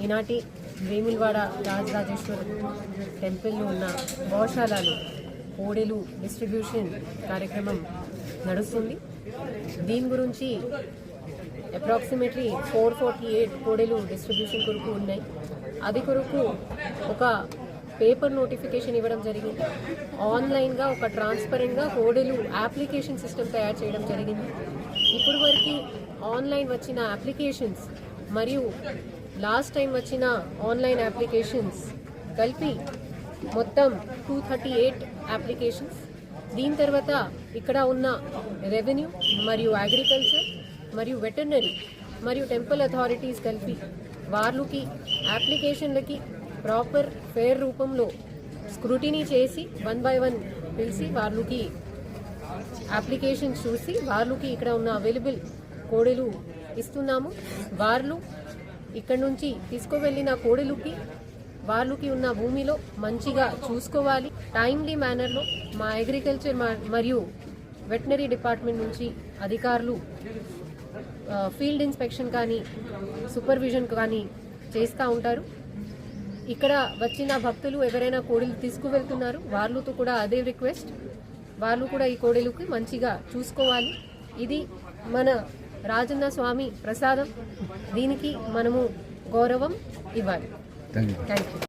ఈనాటి వేములవాడ రాజరాజేశ్వర టెంపుల్లో ఉన్న గోశాలలో కోడెలు డిస్ట్రిబ్యూషన్ కార్యక్రమం నడుస్తుంది. దీని గురించి అప్రాక్సిమేట్లీ 448 కోడెలు డిస్ట్రిబ్యూషన్ కొరకు ఉన్నాయి. అది కొరకు ఒక పేపర్ నోటిఫికేషన్ ఇవ్వడం జరిగింది. ఆన్లైన్గా ఒక ట్రాన్స్పరెంట్గా కోడెలు అప్లికేషన్ సిస్టమ్ తయారు చేయడం జరిగింది. ఇప్పుడు వరకు ఆన్లైన్ వచ్చిన అప్లికేషన్స్ మరియు లాస్ట్ టైం వచ్చిన ఆన్లైన్ అప్లికేషన్స్ కలిపి మొత్తం 238 అప్లికేషన్స్. దీని తర్వాత ఇక్కడ ఉన్న రెవెన్యూ మరియు అగ్రికల్చర్ మరియు వెటర్నరీ మరియు టెంపుల్ అథారిటీస్ కలిపి వాళ్ళకి అప్లికేషన్లకి ప్రాపర్ ఫేర్ రూపంలో స్క్రూటినీ చేసి 1 by 1 పిలిచి వాళ్ళకి అప్లికేషన్ చూసి వాళ్ళకి ఇక్కడ ఉన్న అవైలబుల్ కోడెలు ఇస్తున్నాము. వాళ్ళు ఇక్కడ నుంచి తీసుకువెళ్ళిన కోడెలుకి వాళ్ళకి ఉన్న భూమిలో మంచిగా చూసుకోవాలి. టైమ్లీ మేనర్లో మా అగ్రికల్చర్ మరియు వెటనరీ డిపార్ట్మెంట్ నుంచి అధికారులు ఫీల్డ్ ఇన్స్పెక్షన్ కానీ సూపర్విజన్ కానీ చేస్తూ ఉంటారు. ఇక్కడ వచ్చిన భక్తులు ఎవరైనా కోడెలు తీసుకువెళ్తున్నారు వాళ్ళతో కూడా అదే రిక్వెస్ట్, వాళ్ళు కూడా ఈ కోడెలుకి మంచిగా చూసుకోవాలి. ఇది మన రాజన్న స్వామి ప్రసాదం, దీనికి మనము గౌరవం ఇవ్వాలి. Thank you.